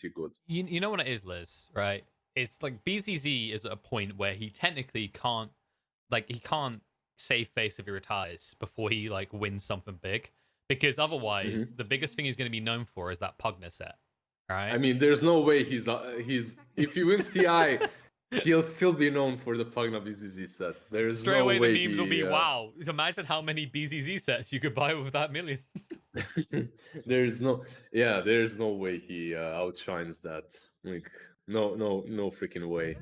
pretty good. You know what it is, Liz, right? It's like BZZ is at a point where he technically can't, like, he can't save face if he retires before he like wins something big, because otherwise Mhm. the biggest thing he's going to be known for is that Pugna set, I right? mean, there's no way he's if he wins TI, he'll still be known for the Pugna BZZ set. There's Straight no away the way memes will be, he. wow, imagine how many BZZ sets you could buy with that million. There's no, yeah, there's no way he outshines that. Like, no freaking way.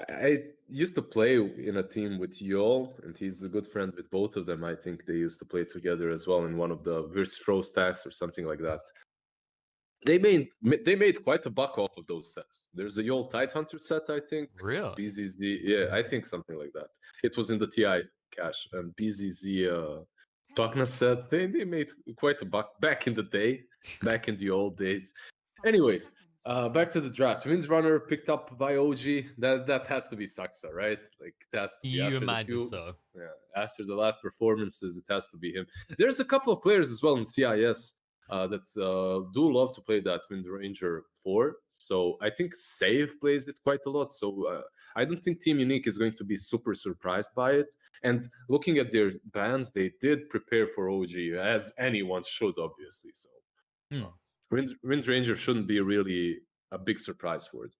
I used to play in a team with Yol, and he's a good friend with both of them. I think they used to play together as well in one of the Virstro stacks or something like that. They made quite a buck off of those sets. There's a Yol Tidehunter set, I think. Really? BZZ, yeah, I think something like that. It was in the TI cache, and BZZ Pugna set. They made quite a buck back in the day, back in the old days. Anyways, back to the draft. Windrunner picked up by OG. That has to be Saxa, right? Like, it has to be You after imagine so. after the last performances. It has to be him. There's a couple of players as well in CIS that do love to play that Wind Ranger 4. So I think Save plays it quite a lot. So I don't think Team Unique is going to be super surprised by it. And looking at their bans, they did prepare for OG, as anyone should, obviously. So Wind Ranger shouldn't be really a big surprise for it.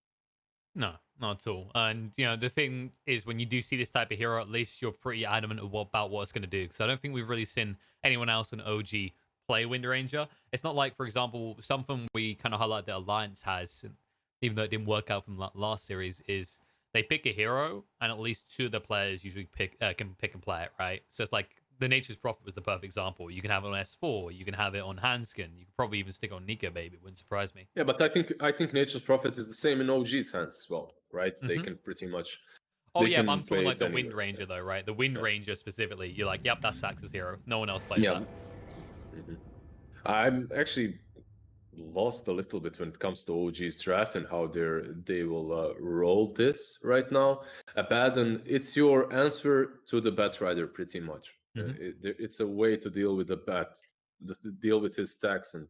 No, not at all. And the thing is, when you do see this type of hero, at least you're pretty adamant about what it's going to do. Because I don't think we've really seen anyone else in OG play Wind Ranger. It's not like, for example, something we kind of highlight that Alliance has, and even though it didn't work out from last series, is they pick a hero, and at least two of the players usually can pick and play it, right? So it's like the Nature's Prophet was the perfect example. You can have it on S4, you can have it on Handskin, you could probably even stick on Nika, baby. It wouldn't surprise me. Yeah, but I think Nature's Prophet is the same in OG's hands as well, right? They Mm-hmm. can pretty much Oh they yeah, but can I'm talking play like it the Wind anywhere. Ranger though, right? The Wind Yeah, Ranger specifically. You're like, yep, that's Sax's hero. No one else plays yeah. that. Mhm. I'm actually lost a little bit when it comes to OG's draft and how they will roll this right now. Abaddon, it's your answer to the Bat Rider, pretty much. Hmm. It's a way to deal with the Bat, to deal with his stacks, and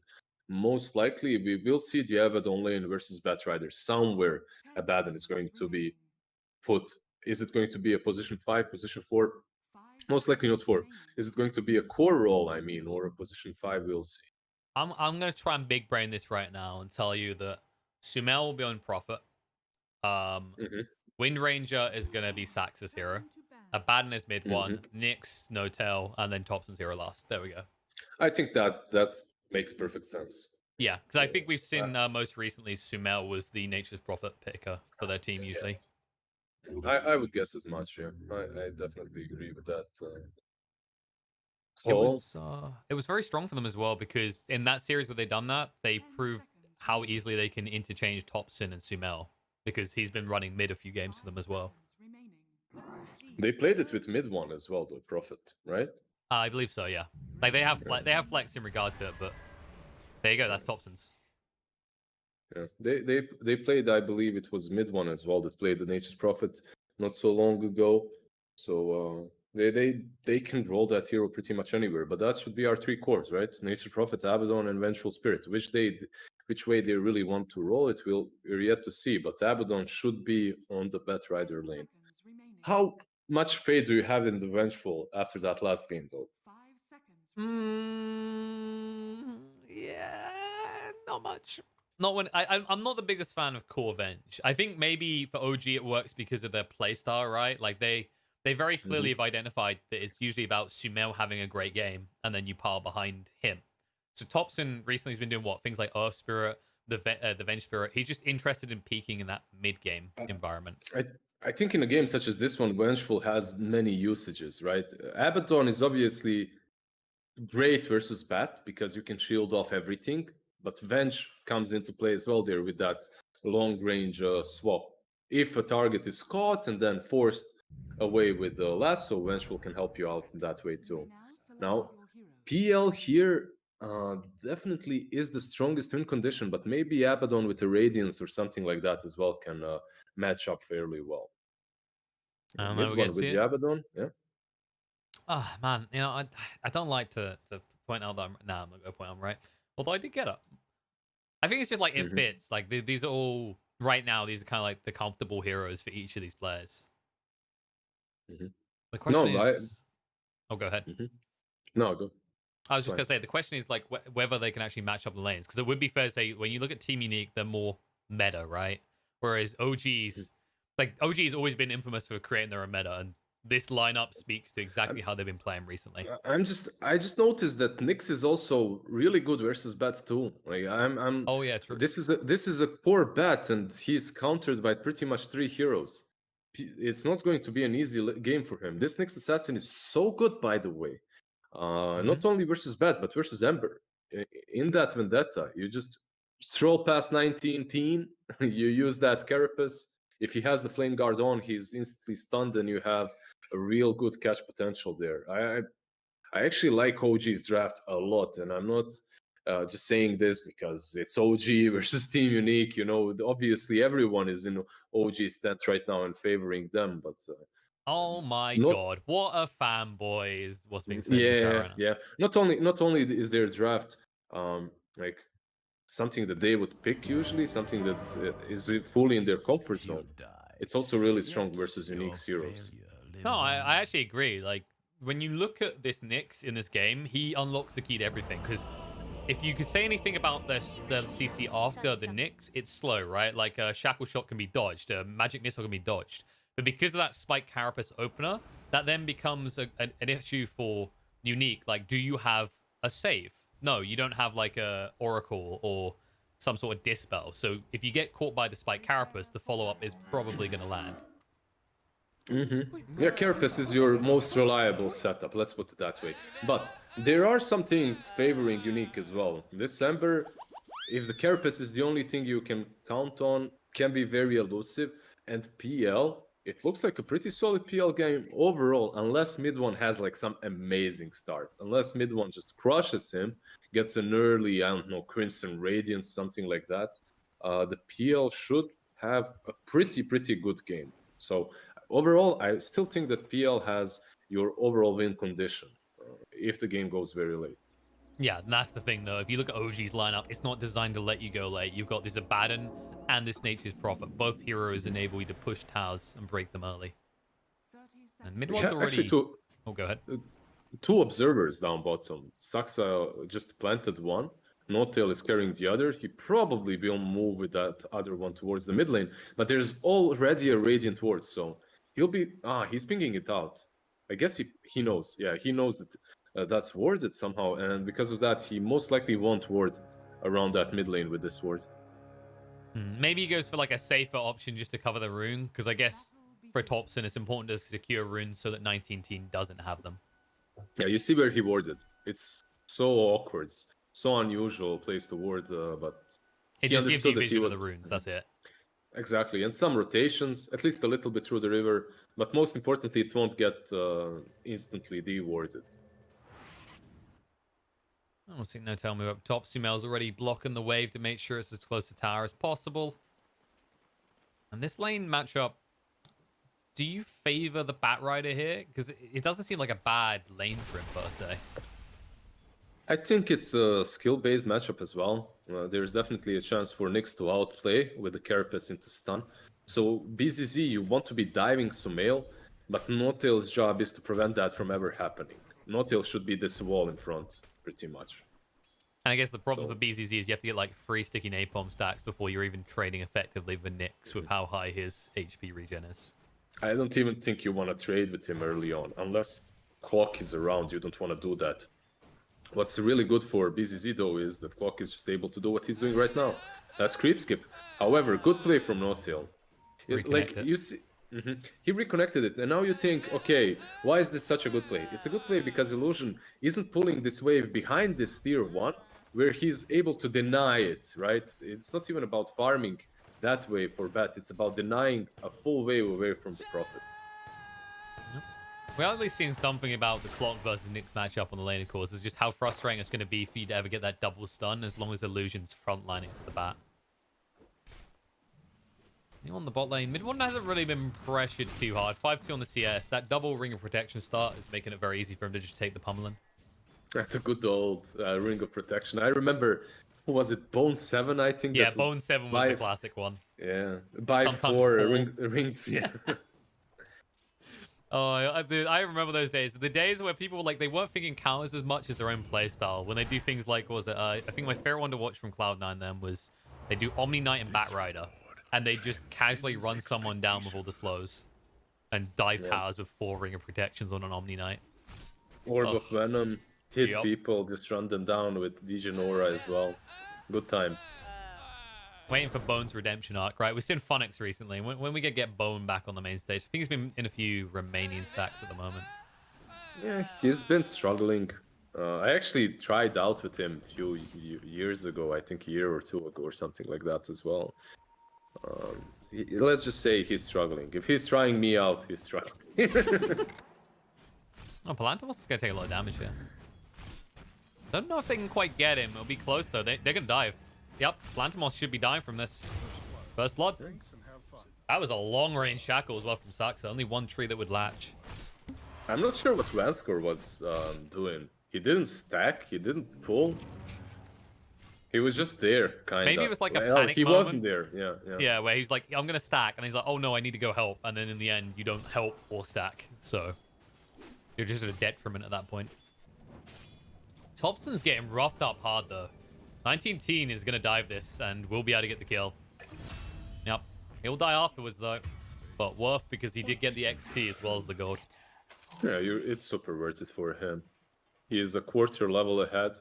most likely we will see the Abaddon lane versus Bat Rider somewhere. Abaddon is going to be put. Is it going to be a position 5, position 4? Most likely not 4. Is it going to be a core role, I mean, or a position 5? We'll see. I'm gonna try and big brain this right now and tell you that Sumel will be on Prophet. Um, Mhm, Wind Ranger is gonna be Sax's hero. Abaddon is mid mhm. one, Nyx, No Tail, and then Thompson's hero last. There we go. I think that makes perfect sense. Yeah, because I think we've Uh, seen most recently Sumel was the Nature's Prophet picker for their team usually. I would guess as much. Yeah, I definitely agree with that It call. was very strong for them as well because in that series where they done that, they proved how easily they can interchange Topson and Sumel because he's been running mid a few games for them as well. They played it with mid one as well, though. Prophet, right? I believe so, yeah. Like they have flex in regard to it, but there you go, that's Topson's. Yeah, they played. I believe it was mid one as well that played the Nature's Prophet not so long ago. So they can roll that hero pretty much anywhere. But that should be our three cores, right? Nature's Prophet, Abaddon, and Vengeful Spirit. Which way they really want to roll it, we're yet to see. But Abaddon should be on the Bat Rider lane. How much faith do you have in the Vengeful after that last game, though? Yeah, not much. Not when I'm not the biggest fan of Core Venge. I think maybe for OG it works because of their playstyle, right? Like they very clearly Mhm. have identified that it's usually about Sumel having a great game and then you pile behind him. So Topson recently has been doing what things like Earth Spirit, the Venge Spirit. He's just interested in peaking in that mid game Uh, environment. I I think in a game such as this one, Vengeful has many usages, right? Abaddon is obviously great versus Bat because you can shield off everything, but Venge comes into play as well there with that long range swap. If a target is caught and then forced away with the lasso, Vengeful can help you out in that way too. Now, PL here definitely is the strongest win condition, but maybe Abaddon with a Radiance or something like that as well can match up fairly well. I don't know, Mid we get one to with see the it. Abaddon, yeah. Ah, man, I don't like to point out that. Nah, I'm not gonna point out, right? Although I did get it. I think it's just like it Hmm. fits. Like these are all right now. These are kind of like the comfortable heroes for each of these players. Hmm. The question No, is, oh, go ahead. mhm. No, go. I was It's just fine. gonna say the question is like whether they can actually match up the lanes because it would be fair to say when you look at Team Unique, they're more meta, right? Whereas Mhm. OGs, like OG has always been infamous for creating their own meta, and this lineup speaks to exactly how they've been playing recently. I just noticed that Nyx is also really good versus bats too. Like Oh yeah, true. this is a poor bat and he's countered by pretty much three heroes. It's not going to be an easy game for him. This Nyx assassin is so good, by the way. Hmm. Not only versus bat but versus Ember. In that vendetta, you just stroll past 19 teen, you use that carapace. If he has the flame guard on, he's instantly stunned, and you have a real good catch potential there. I actually like OG's draft a lot, and I'm not just saying this because it's OG versus Team Unique. You know, obviously everyone is in OG stance right now and favoring them, but Oh my not. god, what a fanboy is what's being said in the chat Yeah, right now. yeah. Not only is their draft like something that they would pick usually, something that is fully in their comfort You zone. died, It's also really strong yet versus your Unique heroes. failure No, lives I on. actually agree. Like when you look at this Nyx in this game, he unlocks the key to everything because if you could say anything about the CC after the Nyx, it's slow, right? Like a Shackle Shot can be dodged, a Magic Missile can be dodged. But because of that Spike Carapace opener, that then becomes an issue for Unique. Like, do you have a save? No, you don't have like a Oracle or some sort of Dispel. So if you get caught by the Spike Carapace, the follow-up is probably going to land. Yeah, Carapace is your most reliable setup, let's put it that way. But there are some things favoring Unique as well. This Ember, if the Carapace is the only thing you can count on, can be very elusive. And PL, it looks like a pretty solid PL game overall, unless mid one has like some amazing start. Unless mid one just crushes him, gets an early, I don't know, Crimson Radiance, something like that. The PL should have a pretty good game. So overall, I still think that PL has your overall win condition if the game goes very late. Yeah, that's the thing though. If you look at OG's lineup, it's not designed to let you go late. You've got this Abaddon and this Nature's Prophet. Both heroes enable you to push towers and break them early. And mid one's Yeah, actually, already. Oh, go ahead. two observers down bottom. Saxa just planted one. Notail is carrying the other. He probably will move with that other one towards the mid lane, but there's already a Radiant Ward, so he'll be... he's pinging it out. I guess he knows. Yeah, he knows that that's warded somehow, and because of that, he most likely won't ward around that mid lane with this ward. Maybe he goes for like a safer option just to cover the rune, because I guess for Thompson, it's important to secure runes so that 19 team doesn't have them. Yeah, you see where he warded. It's so awkward, so unusual place to ward, but It he just gives you understood that he vision of was... the runes. That's it. Exactly, and some rotations, at least a little bit through the river, but most importantly, it won't get instantly dewarded. I don't see no tell me up top. Sumel's already blocking the wave to make sure it's as close to tower as possible. And this lane matchup, do you favor the Bat Rider here? Because it doesn't seem like a bad lane for him per se. I think it's a skill-based matchup as well. There's definitely a chance for Nyx to outplay with the Carapace into stun. So BZZ, you want to be diving Sumail, but Notail's job is to prevent that from ever happening. Notail should be this wall in front, pretty much. And I guess the problem for So BZZ is you have to get like 3 sticky napalm stacks before you're even trading effectively with Nyx with how high his HP regen is. I don't even think you want to trade with him early on. Unless Clock is around, you don't want to do that. What's really good for BZZ though is that Clock is just able to do what he's doing right now. That's creep skip. However, good play from Notail. Reconnect it. You see, he reconnected it, and now you think, okay, why is this such a good play? It's a good play because Illusion isn't pulling this wave behind this tier 1, where he's able to deny it, right? It's not even about farming that wave for bat, it's about denying a full wave away from the Prophet. We're at least seeing something about the Clock versus Nyx matchup on the laning course. Is just how frustrating it's going to be for you to ever get that double stun as long as Illusion's frontlining for the bat. You on the bot lane. Mid one hasn't really been pressured too hard. 5-2 on the CS. That double ring of protection start is making it very easy for him to just take the pummeling. That's a good old Ring of Protection. I remember, who was it? Bone 7, I think. Yeah, That would Bone 7 was the buy, classic one. yeah, buy Sometimes 4 4. rings. Yeah. Oh, dude, I remember those days. The days where people were like, they weren't thinking counters as much as their own playstyle. When they do things like, what was it? I think my favorite one to watch from Cloud9 then was they do Omni Knight and Bat Rider, and they just casually run someone down with all the slows and dive Yeah. towers with 4 Ring of Protections on an Omni Knight. Orb Oh, of Venom, hit yep. people, just run them down with Legion Aura as well. Good times. Waiting for Bone's redemption arc, right? We've seen Phonics recently. When we get Bone back on the main stage, I think he's been in a few Romanian stacks at the moment. Yeah, he's been struggling. I actually tried out with him a few years ago, I think a year or 2 ago or something like that as well. Let's just say he's struggling. If he's trying me out, he's struggling. Oh, Palantimos is going to take a lot of damage here. Don't know if they can quite get him. It'll be close, though. They're going to dive. Yep, Palantimos should be dying from this. First blood. That was a long-range shackle as well from Saxa. Only one tree that would latch. I'm not sure what Vanskor was doing. He didn't stack, he didn't pull. He was just there, kind of. Maybe it was like a Well, panic he moment. wasn't there, yeah. Yeah, where he's like, I'm going to stack. And he's like, oh no, I need to go help. And then in the end, you don't help or stack. So you're just at a detriment at that point. Thompson's getting roughed up hard, though. 19 Teen is going to dive this, and we'll be able to get the kill. Yep. He'll die afterwards, though. But worth because he did get the XP as well as the gold. Yeah, it's super worth it for him. He is a quarter level ahead.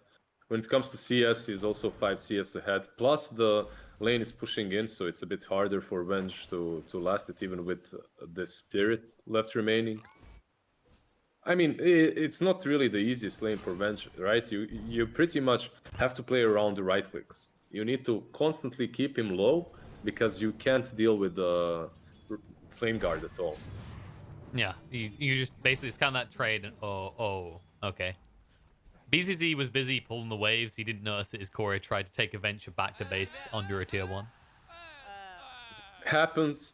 When it comes to CS, he's also 5 CS ahead. Plus, the lane is pushing in, so it's a bit harder for Venge to last it, even with the Spirit left remaining. I mean, it's not really the easiest lane for Venge, right? You pretty much have to play around the right clicks. You need to constantly keep him low, because you can't deal with the Flame Guard at all. Yeah, you just basically, it's kind of that trade. Oh, okay. BZZ was busy pulling the waves. He didn't notice that his core tried to take a venture back to base under a tier 1. Happens.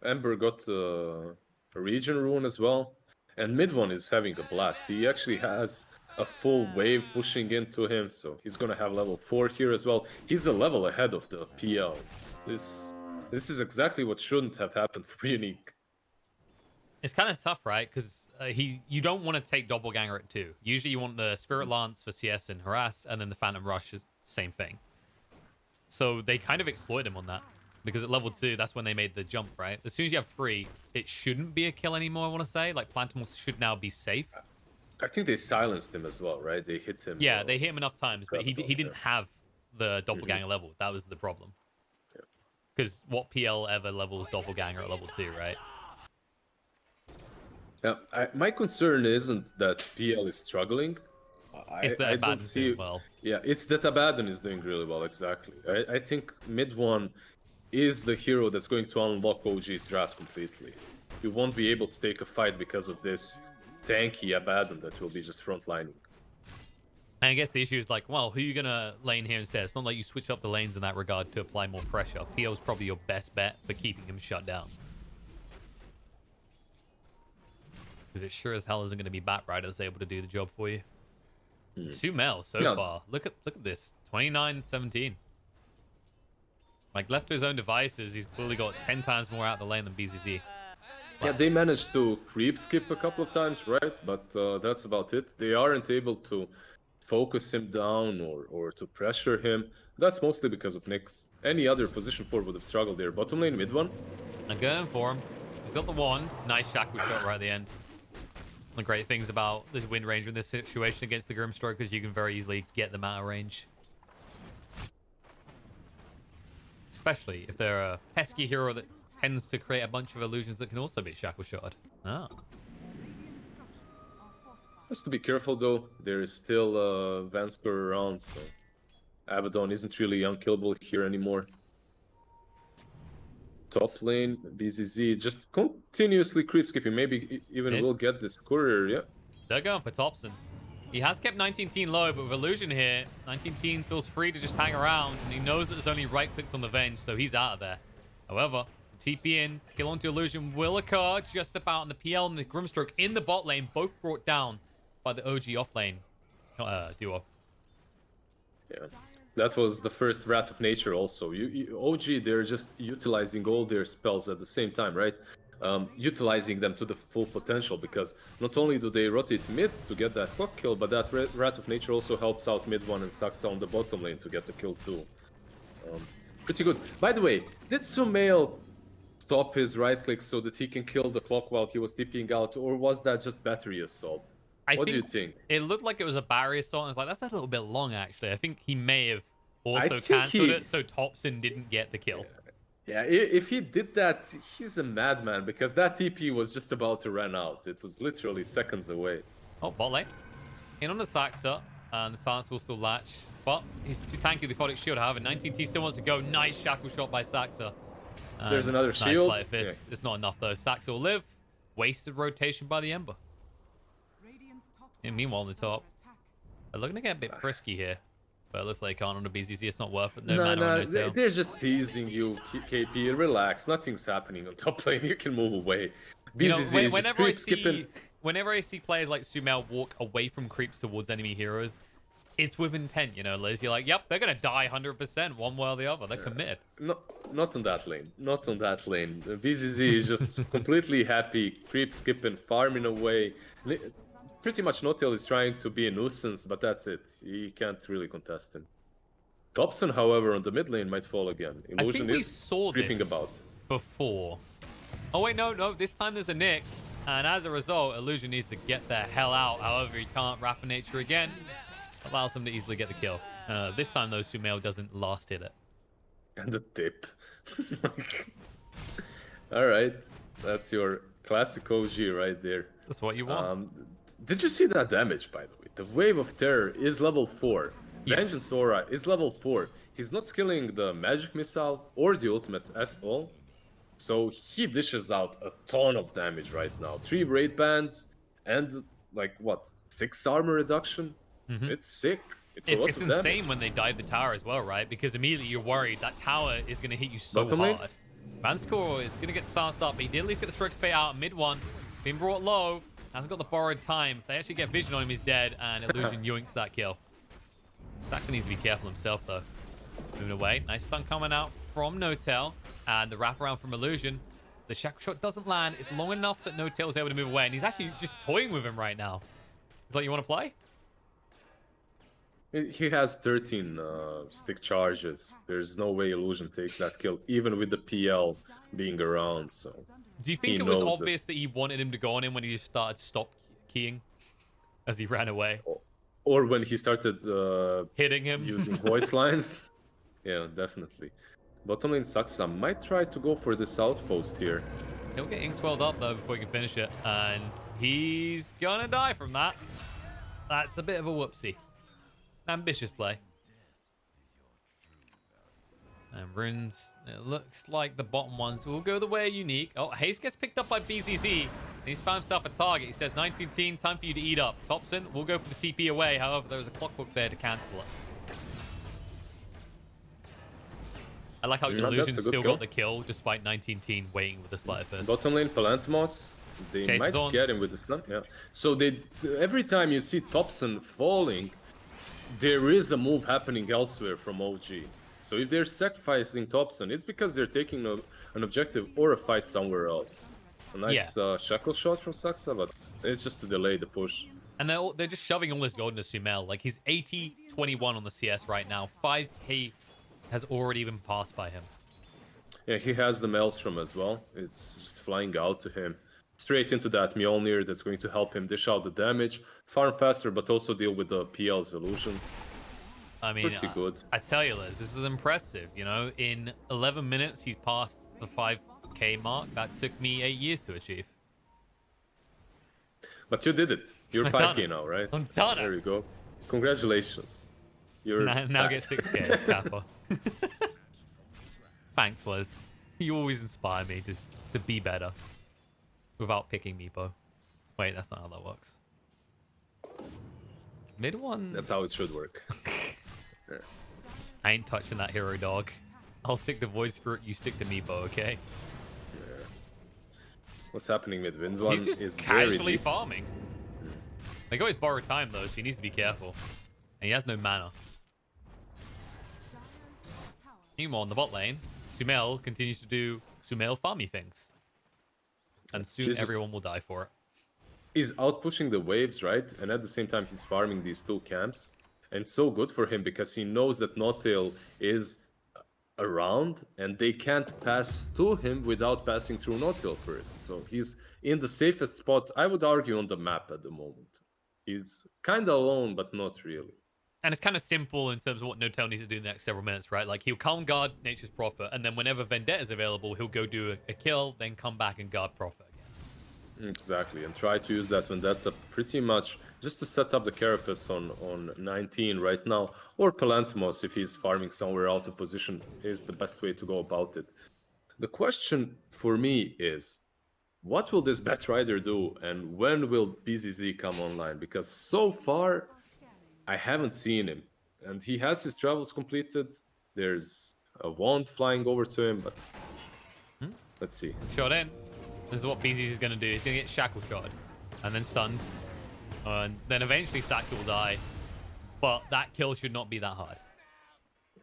Ember got a region rune as well. And mid one is having a blast. He actually has a full wave pushing into him, so he's gonna have level 4 here as well. He's a level ahead of the PL. This is exactly what shouldn't have happened for Unique. It's kind of tough, right? Because you don't want to take Doppelganger at 2. Usually you want the Spirit Lance for CS and Harass, and then the Phantom Rush is same thing. So they kind of exploit him on that. Because at level 2, that's when they made the jump, right? As soon as you have 3, it shouldn't be a kill anymore, I want to say. Like, Plantimals should now be safe. I think they silenced him as well, right? They hit him. Yeah, they hit him enough times, but he didn't have the Doppelganger level. That was the problem. Because what PL ever levels Doppelganger at level 2, right? Yeah, my concern isn't that PL is struggling. It's that I Abaddon's don't see. doing well. Yeah, it's that Abaddon is doing really well, exactly. I think mid one is the hero that's going to unlock OG's draft completely. You won't be able to take a fight because of this tanky Abaddon that will be just frontlining. And I guess the issue is like, well, who are you going to lane here instead? It's not like you switch up the lanes in that regard to apply more pressure. PL is probably your best bet for keeping him shut down. Because it sure as hell isn't going to be Batrider that's able to do the job for you. 2 mel so far. Look at this. 29-17. Like, left to his own devices, he's clearly got 10 times more out of the lane than BZZ. Yeah, they managed to creep skip a couple of times, right? But that's about it. They aren't able to focus him down or to pressure him. That's mostly because of Nyx. Any other position 4 would have struggled there. Bottom lane, mid one. I'm going for him. He's got the wand. Nice shackle shot right at the end. The great things about this Wind Ranger in this situation against the Grimstrokers is you can very easily get them out of range. Especially if they're a pesky hero that tends to create a bunch of illusions that can also be shackle shotted. Ah. Just to be careful though, there is still Vanskor around, so Abaddon isn't really unkillable here anymore. Top lane, BZZ, just continuously creep skipping. Maybe even we'll get this courier, yeah. They're going for Thompson. He has kept 19 Teen low, but with Illusion here, 19 Teen feels free to just hang around, and he knows that there's only right clicks on the Venge, so he's out of there. However, TP in, kill onto Illusion will occur just about, and the PL and the Grimstroke in the bot lane, both brought down. by the OG offlane duo. Yeah, that was the first Wrath of Nature also. OG, they're just utilizing all their spells at the same time, right? Utilizing them to the full potential, because not only do they rotate mid to get that clock kill, but that Wrath of Nature also helps out mid one and sucks on the bottom lane to get the kill too. Pretty good. By the way, did Sumail stop his right click so that he can kill the clock while he was TPing out, or was that just battery assault? What do you think? It looked like it was a barrier assault. And I was like, that's a little bit long, actually. I think he may have I also think cancelled it so Thompson didn't get the kill. Yeah, if he did that, he's a madman, because that TP was just about to run out. It was literally seconds away. Oh, bot lane. In on the Saxa, and the silence will still latch. But he's too tanky with the Photic Shield. However, 19T still wants to go. Nice shackle shot by Saxa. There's another nice shield. Sleight of Fist. Yeah. It's not enough, though. Saxa will live. Wasted rotation by the Ember. And meanwhile, on the top, they're looking to get a bit frisky here. But it looks like on the BZZ, it's not worth it. No, They're just teasing you, KP. Relax, nothing's happening on top lane. You can move away. BZZ is just creep skipping. Whenever I see players like Sumail walk away from creeps towards enemy heroes, it's with intent, you know, Liz. You're like, yep, they're gonna die 100% one way or the other. They're committed. Not on that lane. Not on that lane. BZZ is just completely happy, creep skipping, farming away. Pretty much Notail is trying to be a nuisance, but that's it. He can't really contest him. Thompson, however, on the mid lane might fall again. Illusion is creeping about. Before. Oh wait, no. This time there's a Nyx, and as a result, Illusion needs to get the hell out. However, he can't Wrath of Nature again. Allows them to easily get the kill. This time, though, Sumail doesn't last hit it. And the dip. All right, that's your classic OG right there. That's what you want. Did you see that damage, by the way? The Wave of Terror is level 4. Yes. Vengeance Aura is level 4. He's not skilling the Magic Missile or the ultimate at all. So he dishes out a ton of damage right now. 3 Raid Bands and, like, what, 6 armor reduction? It's sick. It's a lot of damage. It's insane when they dive the tower as well, right? Because immediately you're worried that tower is going to hit you so hard. Manscore is going to get silenced up, but he did at least get the Stroke of Fate out mid-1. Being brought low. Hasn't got the borrowed time. If they actually get vision on him, he's dead, and Illusion yoinks that kill. Saka needs to be careful himself, though. Moving away. Nice stun coming out from Notail, and the wraparound from Illusion. The shackle shot doesn't land. It's long enough that Notail is able to move away, and he's actually just toying with him right now. He's like, you want to play? He has 13 stick charges. There's no way Illusion takes that kill, even with the PL being around, so... Do you think it was obvious that he wanted him to go on him when he just started stop keying as he ran away? Or when he started hitting him using voice lines? Yeah, definitely. Bottom lane Saxa might try to go for this outpost here. He'll get ink swelled up though before he can finish it, and he's gonna die from that. That's a bit of a whoopsie. Ambitious play. And runes, it looks like the bottom ones will go the way of Unique. Oh, Haze gets picked up by BZZ. And he's found himself a target. He says, 19 teen, time for you to eat up. Thompson will go for the TP away. However, there was a clockwork there to cancel it. I like how Illusion still got the kill, despite 19 teen waiting with the Sleight of Fist. Bottom lane Palanthmos, they might get him with the stun. Yeah. So every time you see Thompson falling, there is a move happening elsewhere from OG. So if they're sacrificing Thompson, it's because they're taking an objective or a fight somewhere else. A nice shackle shot from Saxa, but it's just to delay the push. And they're just shoving all this gold into Sumail. Like, he's 80-21 on the CS right now. 5k has already been passed by him. Yeah, he has the Maelstrom as well. It's just flying out to him. Straight into that Mjolnir that's going to help him dish out the damage, farm faster, but also deal with the PL's illusions. I mean, pretty good. I tell you, Liz, this is impressive. You know, in 11 minutes, he's passed the 5k mark. That took me 8 years to achieve. But you did it. You're 5k now, right? I'm done. There you go. Congratulations. You're now get 6k, Kappa. Thanks, Liz. You always inspire me to be better without picking Meepo. Wait, that's not how that works. Mid one. That's how it should work. Yeah. I ain't touching that hero, dog. I'll stick to Void Spirit, you stick to Meepo, okay? Yeah. What's happening with Wind One is is casually very deep. farming. They got his borrowed time though, so he needs to be careful. And he has no mana. Meanwhile, on the bot lane, Sumail continues to do Sumail farmy things. And soon everyone will die for it. He's out pushing the waves, right? And at the same time, he's farming these two camps. And it's so good for him because he knows that Notail is around and they can't pass to him without passing through Notail first. So he's in the safest spot, I would argue, on the map at the moment. He's kind of alone, but not really. And it's kind of simple in terms of what Notail needs to do in the next several minutes, right? Like, he'll come guard Nature's Prophet, and then whenever Vendetta is available, he'll go do a kill, then come back and guard Prophet again. Exactly, and try to use that Vendetta pretty much just to set up the Carapace on 19 right now, or Palantimos if he's farming somewhere out of position is the best way to go about it. The question for me is, what will this Batrider do, and when will BZZ come online? Because so far, I haven't seen him, and he has his travels completed. There's a wand flying over to him, but let's see. Shot in. This is what BZZ is going to do. He's going to get shackle shot and then stunned. And then eventually Saxon will die. But that kill should not be that hard.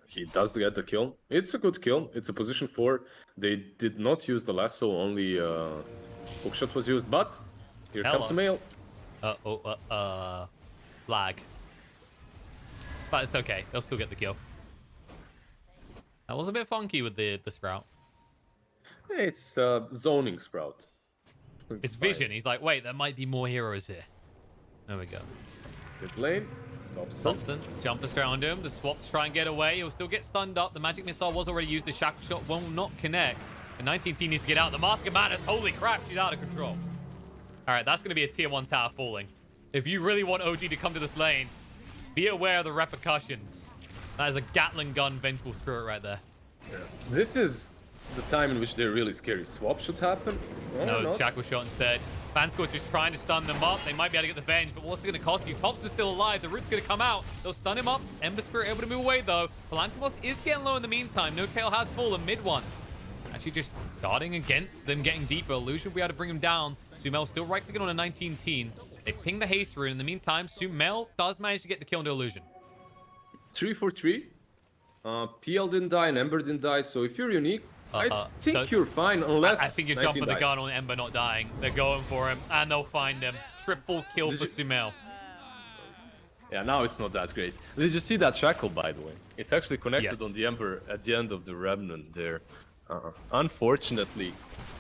He does get the kill. It's a good kill. It's a position 4. They did not use the lasso, only hookshot was used, but here comes the mail. Lag. But it's okay. They'll still get the kill. That was a bit funky with the Sprout. It's zoning Sprout. It's vision. He's like, wait, there might be more heroes here. There we go. Good lane. Thompson jumps around him. The swaps try and get away. He'll still get stunned up. The magic missile was already used. The shackle shot will not connect. The 19T needs to get out. The Mask of Madness. Holy crap, she's out of control. All right, that's going to be a tier 1 tower falling. If you really want OG to come to this lane, be aware of the repercussions. That is a Gatling gun vengeful spirit right there. Yeah. This is the time in which they're really scary. Swap should happen. No, shackle shot instead. Fanscore's just trying to stun them up. They might be able to get the Venge, but what's it going to cost you? Thompson's still alive. The root's going to come out. They'll stun him up. Ember Spirit able to move away, though. Palantimos is getting low in the meantime. Notail has fallen mid one. Actually just guarding against them getting deeper. Illusion will be able to bring him down. Sumail still right-clicking on a 19 teen. They ping the haste rune. In the meantime, Sumail does manage to get the kill into Illusion. 3 for 3. PL didn't die and Ember didn't die, so if you're unique, I think you're fine, unless I think you're jumping the gun on Ember not dying. They're going for him, and they'll find him. Triple kill for Sumail. Yeah, now it's not that great. Did you see that shackle, by the way? It's actually connected on the Ember at the end of the Remnant there. Unfortunately,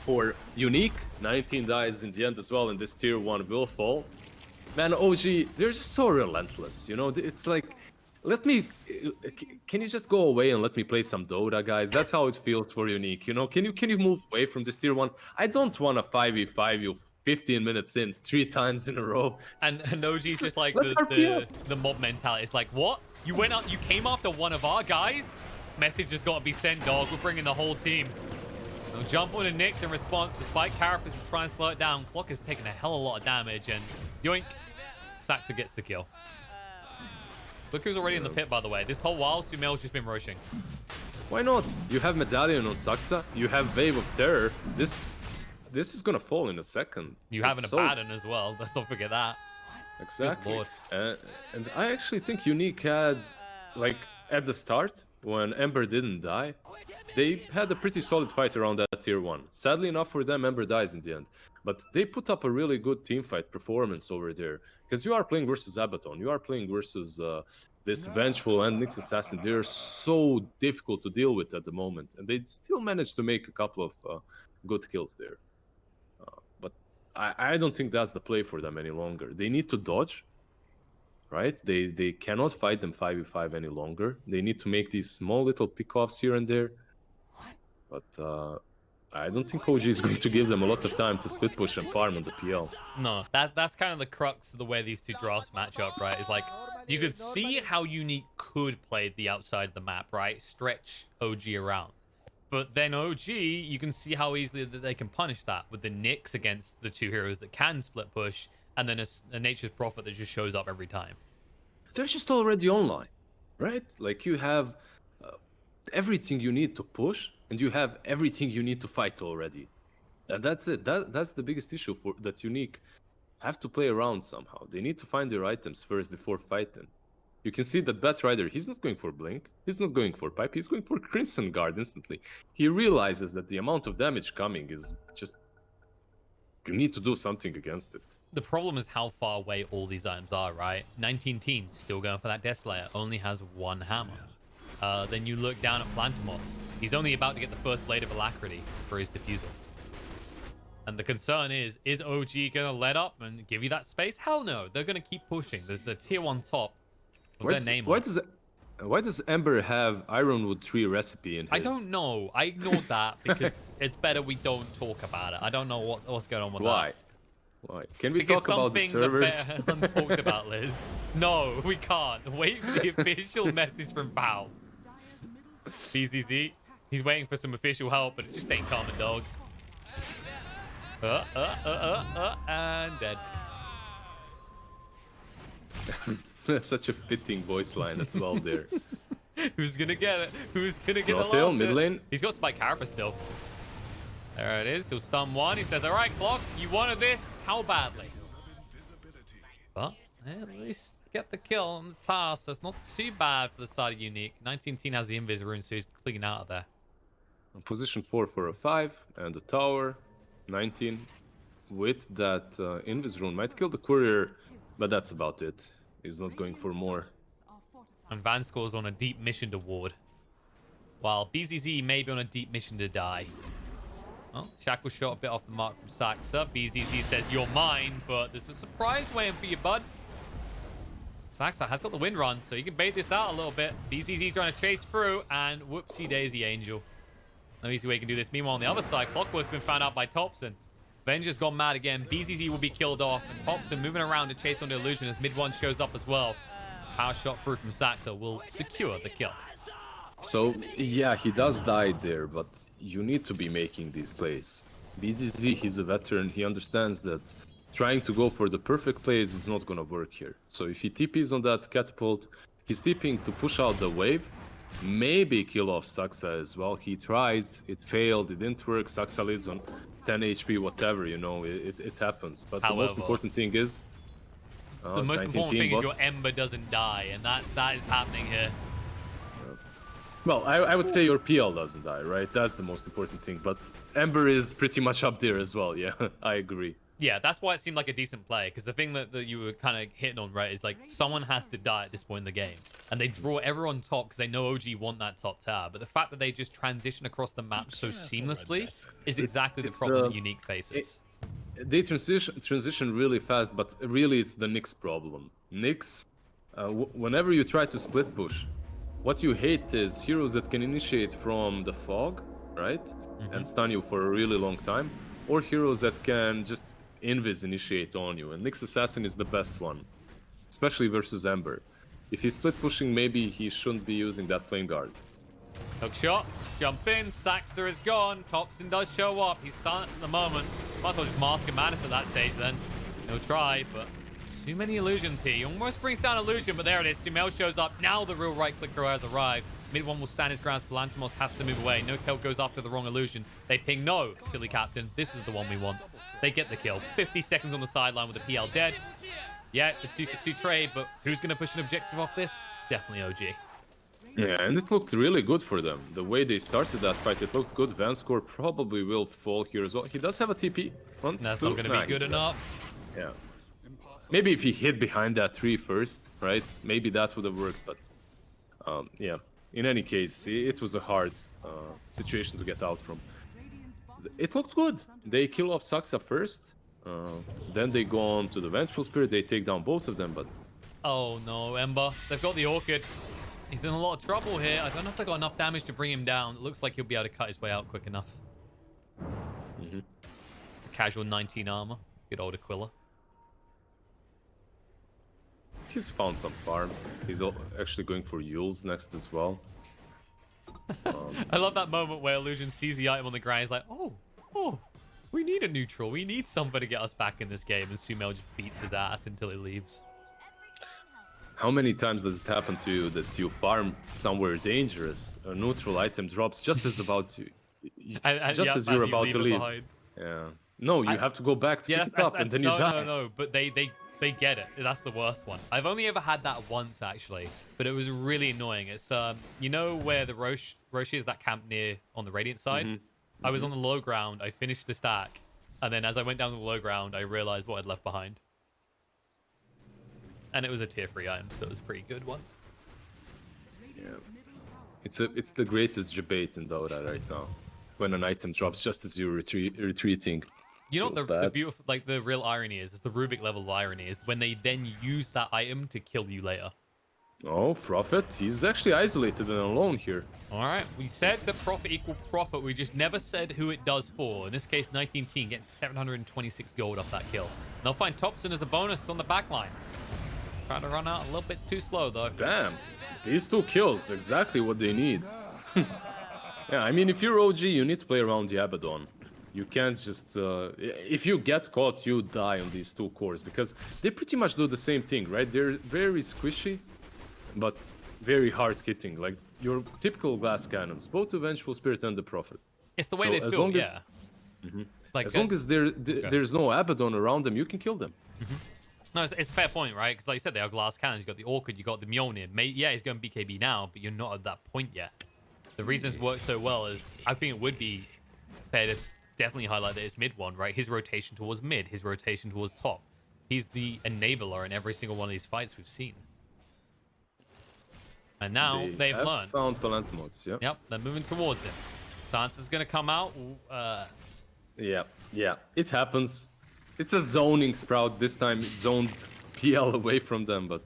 for Unique, 19 dies in the end as well, and this tier 1 will fall. Man, OG, they're just so relentless, you know? It's like, can you just go away and let me play some Dota, guys? That's how it feels for Unique, you know? Can you move away from this tier 1? I don't want to 5v5 you 15 minutes in 3 times in a row. And OG's just like the mob mentality. It's like, what? You went out, you came after one of our guys? Message has got to be sent, dog. We're bringing the whole team. They'll jump on the Nyx in response, despite Carapace to try and slow it down. Clock is taking a hell of a lot of damage, and yoink, Saxa gets the kill. Look who's already in the pit, by the way. This whole while, Sumail's just been rushing. Why not? You have Medallion on Saxa. You have Wave of Terror. This is gonna fall in a second. You have an Abaddon as well. Let's not forget that. Exactly. And I actually think Unique had, like, at the start, when Ember didn't die, they had a pretty solid fight around that tier 1. Sadly enough for them, Ember dies in the end. But they put up a really good teamfight performance over there. Because you are playing versus Abaddon, you are playing versus this Vengeful and Nyx Assassin. They're so difficult to deal with at the moment. And they still managed to make a couple of good kills there. But I don't think that's the play for them any longer. They need to dodge, right? They cannot fight them 5v5 any longer. They need to make these small little pickoffs here and there. But I don't think OG is going to give them a lot of time to split push and farm on the PL. No, that's kind of the crux of the way these two drafts match up, right? It's like, you could see how Unique could play the outside of the map, right? Stretch OG around. But then OG, you can see how easily that they can punish that with the Nyx against the 2 heroes that can split push, and then a Nature's Prophet that just shows up every time. They're just already online, right? Like, you have everything you need to push, and you have everything you need to fight already. And that's it. That's the biggest issue for that Unique have to play around somehow. They need to find their items first before fighting. You can see that Batrider, he's not going for Blink, he's not going for Pipe, he's going for Crimson Guard instantly. He realizes that the amount of damage coming is just... You need to do something against it. The problem is how far away all these items are, right? 19 Teens still going for that Death Slayer, only has one hammer. Then you look down at Plantimos. He's only about to get the first Blade of Alacrity for his Diffusal. And the concern is OG going to let up and give you that space? Hell no, they're going to keep pushing. There's a tier 1 top with their name on it. Why does Ember have Ironwood 3 recipe in his... I don't know. I ignored that because it's better we don't talk about it. I don't know what's going on with that. Why? Can we talk about the servers? Some things are better untalked about, Liz. No, we can't. Wait for the official message from Valve. BZZ, he's waiting for some official help, but it just ain't coming, dog. And dead. That's such a fitting voice line as well there. Who's gonna get it? Who's gonna get Tail, the mid last lane. hit? He's got Spike Carapace still. There it is. He'll stun one. He says, all right, Clock, you wanted this? How badly? But at least get the kill on the task, so it's not too bad for the side of Unique. 19 Teen has the Invis rune, so he's clean out of there. Position 4 for a 5 and a tower. 19 with that Invis rune might kill the courier, but that's about it. He's not going for more. And Vanscore's on a deep mission to ward, while BZZ may be on a deep mission to die. Oh, Shackle shot a bit off the mark from Saxa. BZZ says, you're mine, but there's a surprise waiting for you, bud. Saxa has got the wind run, so he can bait this out a little bit. BZZ trying to chase through, and whoopsie daisy, Angel. No easy way he can do this. Meanwhile, on the other side, Clockwork's been found out by Thompson. Venger's gone mad again. BZZ will be killed off, and Thompson moving around to chase on the illusion as mid one shows up as well. Power shot through from Saxa will secure the kill. So, yeah, he does die there, but you need to be making these plays. BZZ, he's a veteran. He understands that trying to go for the perfect plays is not going to work here. So if he TPs on that catapult, he's TPing to push out the wave, maybe kill off Saxa as well. He tried, it failed, it didn't work. Saxa lives on 10 HP, whatever, you know, it happens. But However, the most important thing is... the most important thing is your Ember doesn't die, and that is happening here. Well, I would say your PL doesn't die, right? That's the most important thing. But Ember is pretty much up there as well, yeah. I agree. Yeah, that's why it seemed like a decent play, because the thing that you were kind of hitting on, right, is like someone has to die at this point in the game. And they draw everyone top because they know OG want that top tower. But the fact that they just transition across the map so seamlessly is exactly the problem that Unique faces. They transition really fast, but really it's the Nyx problem. Nyx, whenever you try to split push, what you hate is heroes that can initiate from the fog, right? And stun you for a really long time. Or heroes that can just invis initiate on you. And Nyx Assassin is the best one, especially versus Ember. If he's split pushing, maybe he shouldn't be using that flame guard. Hook shot, jump in, Saxa is gone. Thompson does show up. He's silenced at the moment. Might as well just mask a Manus at that stage then. He'll try, but too many illusions here. He almost brings down illusion, but there it is. Sumail shows up. Now the real right clicker has arrived. Mid one will stand his ground. Lantimos has to move away. No Tail goes after the wrong illusion. They ping no, silly captain. This is the one we want. They get the kill. 50 seconds on the sideline with the PL dead. Yeah, it's a 2-for-2 trade, but who's going to push an objective off this? Definitely OG. Yeah, and it looked really good for them. The way they started that fight, it looked good. Vanscore probably will fall here as well. He does have a TP. That's not going to be good enough. Yeah. Maybe if he hid behind that tree first, right? Maybe that would have worked, but yeah. In any case, it was a hard situation to get out from. It looked good. They kill off Saxa first, then they go on to the Vengeful Spirit. They take down both of them, but... Oh no, Ember. They've got the Orchid. He's in a lot of trouble here. I don't know if they got enough damage to bring him down. It looks like he'll be able to cut his way out quick enough. Just a casual 19 armor. Good old Aquila. He's found some farm. He's actually going for Yules next as well. I love that moment where Illusion sees the item on the ground. He's like, oh, we need a neutral. We need somebody to get us back in this game. And Sumail just beats his ass until he leaves. How many times does it happen to you that you farm somewhere dangerous? A neutral item drops just as about to... and just as you're about to leave. Behind. Yeah. No, you have to go back to pick it up, and then you die. No. But they get it. That's the worst one. I've only ever had that once actually, but it was really annoying. It's you know where the Roshi is, that camp near on the Radiant side. I was on the low ground. I finished the stack, and then as I went down the low ground, I realized what I'd left behind, and it was a tier 3 item, so it was a pretty good one. Yeah, it's the greatest debate in Dota right now. When an item drops just as you're retreating. You know what the beautiful, like the real irony is the Rubik level of irony is when they then use that item to kill you later. Oh, Prophet, he's actually isolated and alone here. All right, we said that Prophet equal Prophet. We just never said who it does for. In this case, 19 Team getting 726 gold off that kill. And they'll find Thompson as a bonus on the backline. Trying to run out a little bit too slow though. Damn, these 2 kills, exactly what they need. Yeah, I mean, if you're OG, you need to play around the Abaddon. You can't just... if you get caught, you die on these 2 cores, because they pretty much do the same thing, right? They're very squishy, but very hard-hitting, like your typical glass cannons, both the Vengeful Spirit and the Prophet. It's the way they build, yeah. Like, as long as there's no Abaddon around them, you can kill them. No, it's a fair point, right? Because like you said, they are glass cannons. You got the Orchid, you got the Mjolnir. Yeah, he's going BKB now, but you're not at that point yet. The reason it's worked so well is I think it would be fair to definitely highlight that it's mid one, right? His rotation towards mid, his rotation towards top. He's the enabler in every single one of these fights we've seen. And now they've learned. Found Palantimos, yeah. Yep, they're moving towards it. Sansa's going to come out. Yeah, it happens. It's a zoning Sprout. This time it zoned PL away from them, but...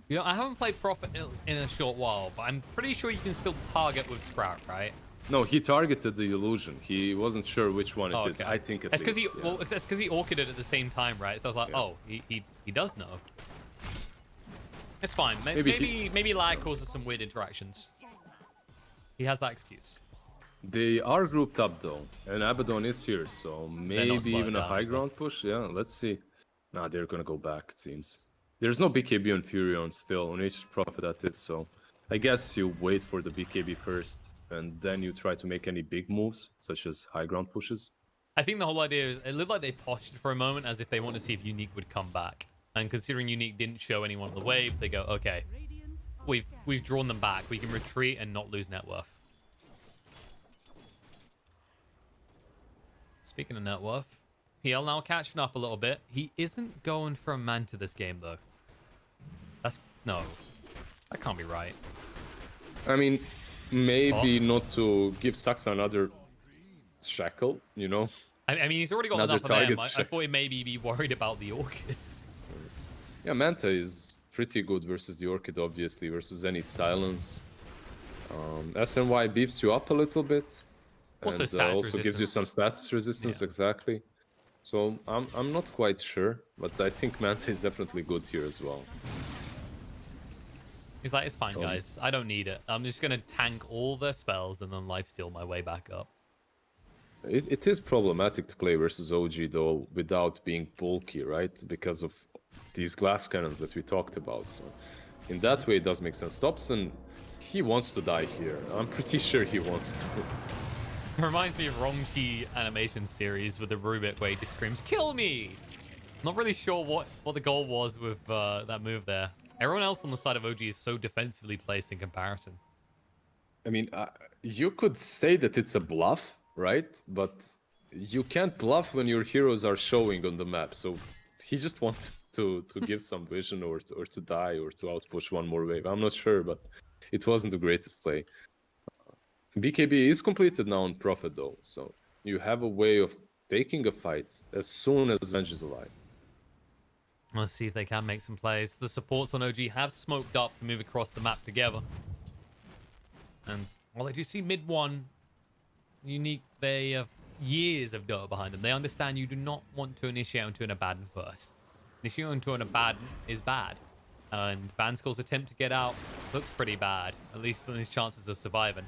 You know, I haven't played Prophet in a short while, but I'm pretty sure you can still target with Sprout, right? No, he targeted the illusion. He wasn't sure which one it is. I think it's because it's because he orchided at the same time, right? So I was like, oh, he does know. It's fine. Maybe lag causes some weird interactions. He has that excuse. They are grouped up though, and Abaddon is here, so maybe even a high ground push. Yeah, let's see. Nah, they're gonna go back, it seems. There's no BKB on Furion still, on H Prophet that is, so I guess you wait for the BKB first, and then you try to make any big moves, such as high ground pushes. I think the whole idea is, it looked like they postured for a moment as if they want to see if Unique would come back. And considering Unique didn't show any one of the waves, they go, okay, we've drawn them back. We can retreat and not lose net worth. Speaking of net worth, PL now catching up a little bit. He isn't going for a Manta this game, though. No, that can't be right. I mean, maybe not to give Saxa another shackle, you know? I mean, he's already got enough of them. I thought he'd maybe be worried about the Orchid. Yeah, Manta is pretty good versus the Orchid, obviously, versus any silence. SNY beefs you up a little bit. Also, and also gives you some stats resistance, exactly. So I'm not quite sure, but I think Manta is definitely good here as well. He's like, it's fine, guys. I don't need it. I'm just going to tank all their spells and then lifesteal my way back up. It is problematic to play versus OG, though, without being bulky, right? Because of these glass cannons that we talked about. So in that way, it does make sense. Thompson, he wants to die here. I'm pretty sure he wants to. Reminds me of Rongji animation series with the Rubik where he just screams, "Kill me!" Not really sure what the goal was with that move there. Everyone else on the side of OG is so defensively placed in comparison. I mean, you could say that it's a bluff, right? But you can't bluff when your heroes are showing on the map. So he just wanted to give some vision or to die or to outpush one more wave. I'm not sure, but it wasn't the greatest play. BKB is completed now on Prophet though, so you have a way of taking a fight as soon as Venge is alive. Let's see if they can make some plays. The supports on OG have smoked up to move across the map together. And while they do see mid one, Unique, they have years of Dota behind them. They understand you do not want to initiate onto an Abaddon first. Initiating onto an Abaddon is bad. And Vanskull's attempt to get out looks pretty bad, at least on his chances of surviving.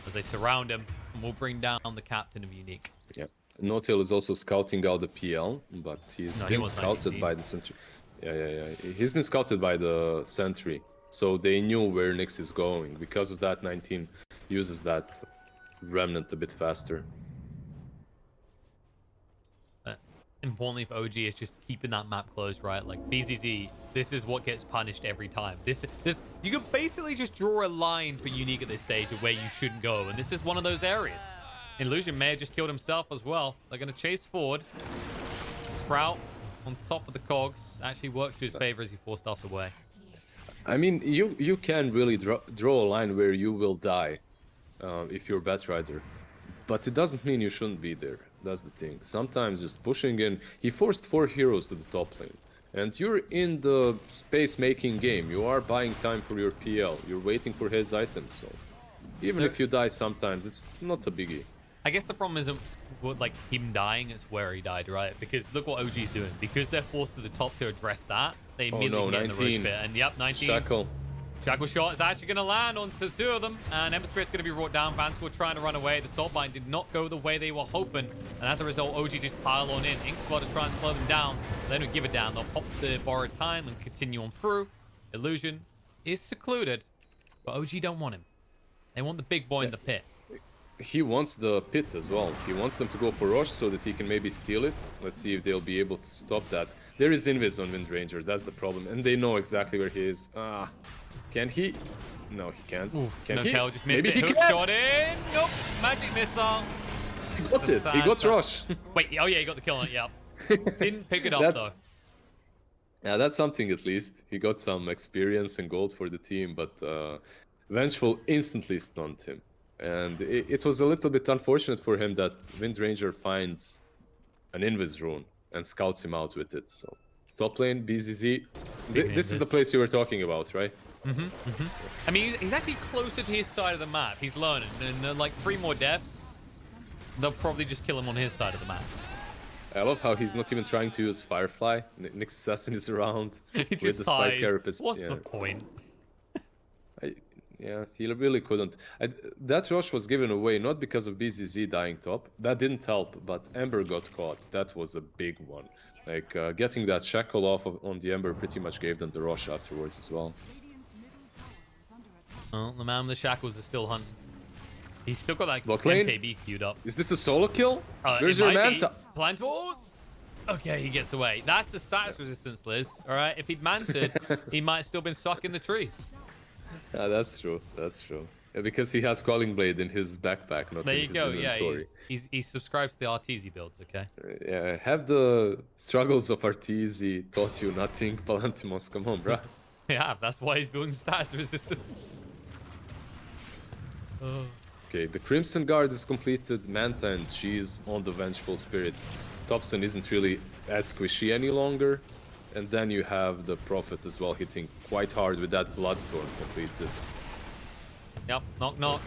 As they surround him and will bring down the captain of Unique. Yeah. No-Tail is also scouting out the PL, but he's been scouted by the sentry. Yeah. He's been scouted by the sentry, so they knew where Nyx is going. Because of that, 19 uses that remnant a bit faster. importantly for OG is just keeping that map closed, right? Like BZZ, this is what gets punished every time. This you can basically just draw a line for Unique at this stage of where you shouldn't go, and this is one of those areas. Illusion may have just killed himself as well. They're going to chase forward. Sprout on top of the cogs actually works to his favor as he force stuffs away. I mean, you can really draw a line where you will die if you're Batrider, but it doesn't mean you shouldn't be there. That's the thing. Sometimes just pushing in. He forced 4 heroes to the top lane, and you're in the space-making game. You are buying time for your PL. You're waiting for his items, so even if you die sometimes, it's not a biggie. I guess the problem isn't like him dying, it's where he died, right? Because look what OG's doing. Because they're forced to the top to address that, they immediately get in the roast pit. And yep, 19. Shackle shot is actually going to land onto 2 of them, and Ember Spirit's going to be brought down. Vanscore trying to run away. The Soul Bind did not go the way they were hoping, and as a result, OG just pile on in. Ink Squad is trying to slow them down. They don't give it down. They'll pop the borrowed time and continue on through. Illusion is secluded, but OG don't want him. They want the big boy in the pit. He wants the pit as well. He wants them to go for Rosh so that he can maybe steal it. Let's see if they'll be able to stop that. There is Invis on Windranger, that's the problem. And they know exactly where he is. Can he? No, he can't. Oof, can no he? Tail just missed Maybe it. he Hook can. shot in. Nope. Magic missile. He got it. He got Rosh. Wait, oh yeah, he got the kill on it, yep. Didn't pick it up though. Yeah, that's something at least. He got some experience and gold for the team, but Vengeful instantly stunned him. And it was a little bit unfortunate for him that Windranger finds an Invis rune and scouts him out with it. So top lane, BZZ. This is the place you were talking about, right? I mean, he's actually closer to his side of the map. He's learning, and like 3 more deaths, they'll probably just kill him on his side of the map. I love how he's not even trying to use Firefly. Nyx Assassin is around He with just the Spike sighs. Carapace. What's the point? Yeah, he really couldn't. That rush was given away not because of BZZ dying top. That didn't help, but Ember got caught. That was a big one. Like, getting that shackle off on the Ember pretty much gave them the rush afterwards as well. Well, the man with the shackles is still hunting. He's still got like Bot lane? MKB queued up. Is this a solo kill? Where's It your might be. Manta? Plantos? Okay, he gets away. That's the status resistance, Liz. All right, if he'd manted, he might have still been stuck in the trees. Yeah, that's true. That's true. Yeah, because he has Calling Blade in his backpack, not There in you his go. inventory. Yeah, he subscribes to the Arteezy builds, okay? Yeah, have the struggles of Arteezy taught you nothing, Palantimos? Come on, bruh. Yeah, that's why he's building status resistance. Okay, the Crimson Guard is completed. Manta and Cheese on the Vengeful Spirit. Thompson isn't really as squishy any longer. And then you have the Prophet as well hitting quite hard with that Bloodthorn completed. Yep, knock knock.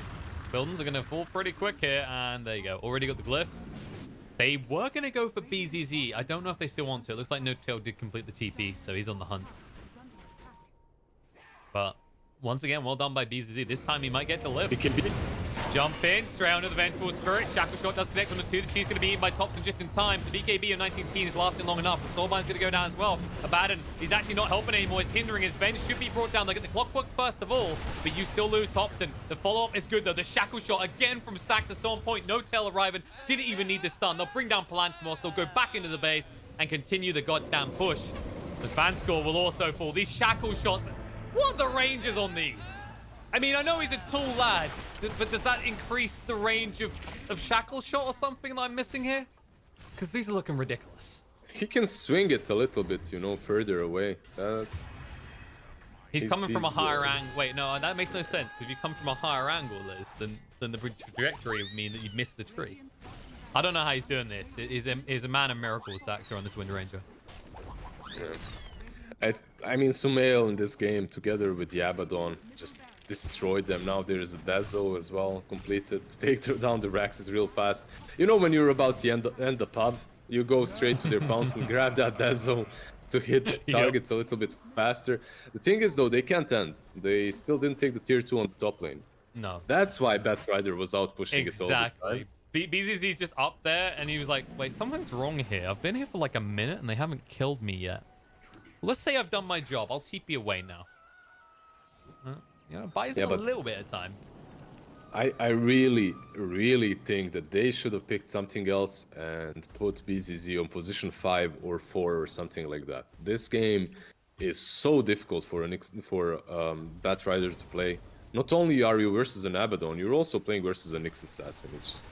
Buildings are going to fall pretty quick here, and there you go. Already got the glyph. They were going to go for BZZ. I don't know if they still want to. It looks like No Tail did complete the TP, so he's on the hunt. But once again, well done by BZZ. This time he might get the lift. It can be. Jump in, straight under the Vengeful Spirit. Shackle Shot does connect on the 2. The Cheese going to be eaten by Thompson just in time. The BKB of 19 is lasting long enough. The Soulbind's going to go down as well. Abaddon, he's actually not helping anymore. He's hindering his Venge. Should be brought down. They get the Clockwork first of all, but you still lose Thompson. The follow-up is good though. The Shackle Shot again from Sax at some point. No Tail arriving. Didn't even need the stun. They'll bring down Palantimos. They'll go back into the base and continue the goddamn push. The Vanscore will also fall. These Shackle Shots, what are the ranges on these? I mean, I know he's a tall lad, but does that increase the range of Shackle Shot or something that I'm missing here? Because these are looking ridiculous. He can swing it a little bit, you know, further away. He's coming from a higher angle. Wait, no, that makes no sense. If you come from a higher angle, Liz, then the trajectory would mean that you'd miss the tree. I don't know how he's doing this. He's a man of miracles, Saxer, on this Windranger. Yeah. I mean, Sumail in this game, together with Yabadon, just destroyed them. Now there is a Dazzle as well, completed. To take down the Raxes real fast. You know, when you're about to end the pub, you go straight to their fountain, grab that Dazzle to hit targets a little bit faster. The thing is, though, they can't end. They still didn't take the tier 2 on the top lane. No. That's why Batrider was out pushing it all the time. Exactly. BZZ's just up there, and he was like, wait, something's wrong here. I've been here for like a minute, and they haven't killed me yet. Let's say I've done my job. I'll TP away now. You know, buys him a little bit of time. I really think that they should have picked something else and put BZZ on position 5 or 4 or something like that. This game is so difficult for Bat Rider to play. Not only are you versus an Abaddon, you're also playing versus a Nyx Assassin. It's just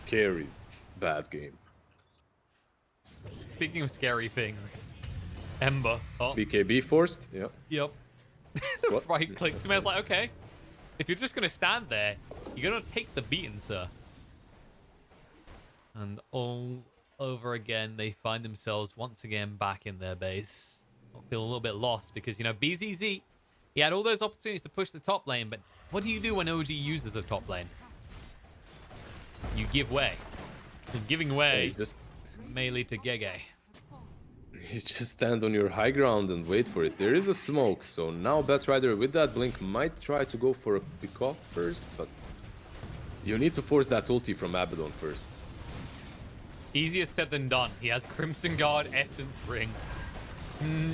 scary, bad game. Speaking of scary things, Ember. Oh, BKB forced? Yeah. yep. The What? right click. Sumail's like, okay, if you're just going to stand there, you're going to take the beating, sir. And all over again, they find themselves once again back in their base. I feel a little bit lost because, you know, BZZ, he had all those opportunities to push the top lane, but what do you do when OG uses the top lane? You give way. And giving way just may lead to Gege. You just stand on your high ground and wait for it. There is a smoke, so now Batrider with that blink might try to go for a pick off first, but you need to force that ulti from Abaddon first. Easier said than done. He has Crimson Guard, Essence Ring.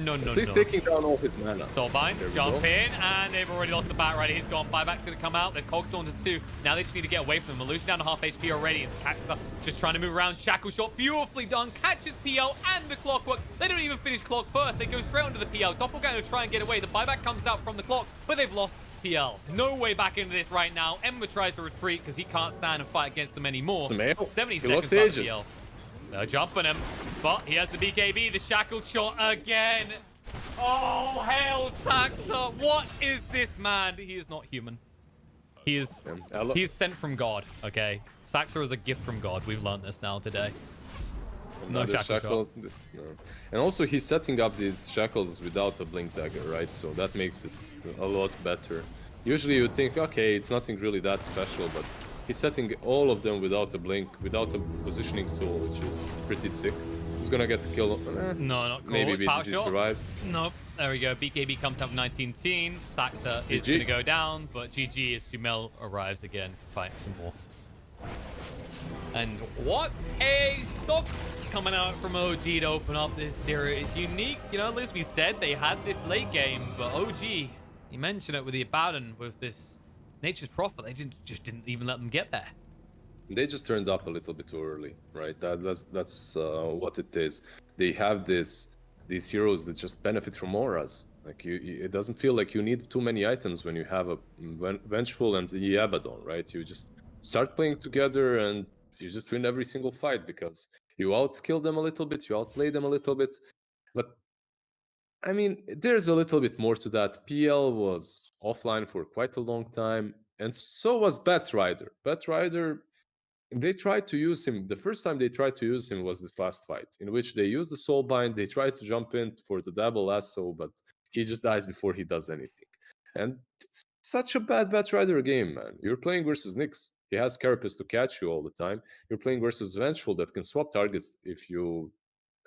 No. He's taking down all his mana. Soulbind, There we jump go. in, and they've already lost the bat right. He's gone. Buyback's going to come out. They've Cogstorms to 2. Now they just need to get away from them. Illusion down to half HP already. It's Kaxa just trying to move around. Shackle shot, beautifully done. Catches PL and the Clockwork. They don't even finish Clock first. They go straight onto the PL. Doppelganger try and get away. The buyback comes out from the Clock, but they've lost PL. No way back into this right now. Ember tries to retreat because he can't stand and fight against them anymore. Sumail, 70 he seconds lost back ages. PL. They're jumping him, but he has the BKB. The Shackle shot again. Oh, hail Saxa. What is this man? He is not human. He is he's sent from God, okay? Saxa is a gift from God. We've learned this now today. No Another shackle. no. And also he's setting up these shackles without a blink dagger, right? So that makes it a lot better. Usually you think, okay, it's nothing really that special, but he's setting all of them without a blink, without a positioning tool, which is pretty sick. He's gonna get the kill. No, not cool. Maybe It's power BCC shot. survives. Nope. There we go. BKB comes out with 19-teen. Saxa is GG. going to go down, but GG as Sumail arrives again to fight some more. And what a stop coming out from OG to open up this series. Unique, you know, as we said, they had this late game, but OG, you mentioned it with the Abaddon, with this Nature's Prophet, they just didn't even let them get there. They just turned up a little bit too early, right? That's what it is. They have these heroes that just benefit from auras. Like it doesn't feel like you need too many items when you have a Vengeful and the Abaddon, right? You just start playing together and you just win every single fight because you outskill them a little bit, you outplay them a little bit. But I mean, there's a little bit more to that. PL was offline for quite a long time, and so was Batrider. Batrider, they tried to use him. The first time they tried to use him was this last fight, in which they used the Soulbind. They tried to jump in for the double lasso, but he just dies before he does anything. And it's such a bad Batrider game, man. You're playing versus Nyx. He has Carapace to catch you all the time. You're playing versus Vengeful that can swap targets if you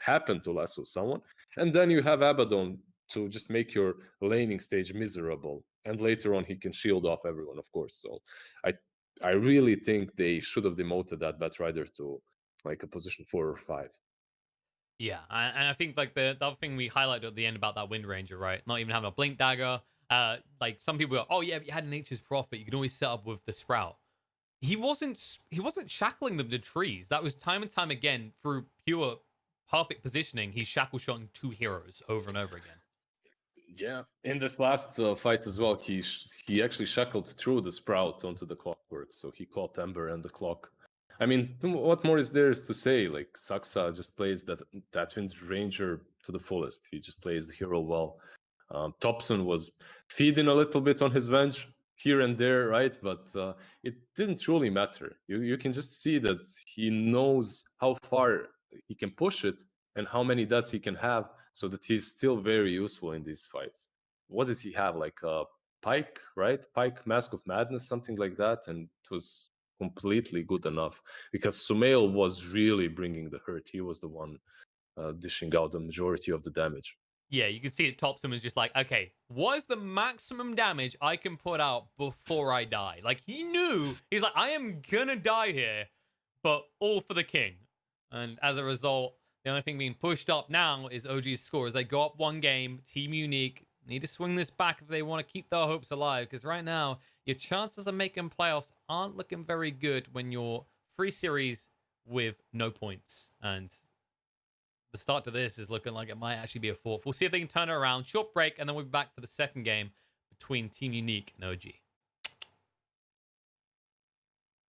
happen to lasso someone. And then you have Abaddon to just make your laning stage miserable. And later on, he can shield off everyone, of course. So I really think they should have demoted that Batrider to like a position 4 or 5. Yeah, and I think like the other thing we highlighted at the end about that Wind Ranger, right? Not even having a blink dagger. Like some people go, oh yeah, but you had Nature's Prophet. You can always set up with the Sprout. He wasn't shackling them to trees. That was time and time again through pure perfect positioning. He's shackle shotting 2 heroes over and over again. Yeah, in this last fight as well, he actually shackled through the Sprout onto the Clockwork, so he caught Ember and the Clock. I mean, what more is there to say? Like Saxa just plays that Wind Ranger to the fullest. He just plays the hero well. Thompson was feeding a little bit on his Venge here and there, right? But it didn't truly matter. You can just see that he knows how far he can push it and how many deaths he can have, so that he's still very useful in these fights. What did he have? Like a Pike, right? Pike, Mask of Madness, something like that, and it was completely good enough because Sumail was really bringing the hurt. He was the one dishing out the majority of the damage. Yeah, you can see it. Thompson was just like, okay, what is the maximum damage I can put out before I die? Like, he knew, he's like, I am gonna die here, but all for the king. And as a result, the only thing being pushed up now is OG's score. As they go up 1 game, Team Unique, need to swing this back if they want to keep their hopes alive. Because right now, your chances of making playoffs aren't looking very good when you're 3 series with no points. And the start to this is looking like it might actually be a fourth. We'll see if they can turn it around. Short break, and then we'll be back for the second game between Team Unique and OG.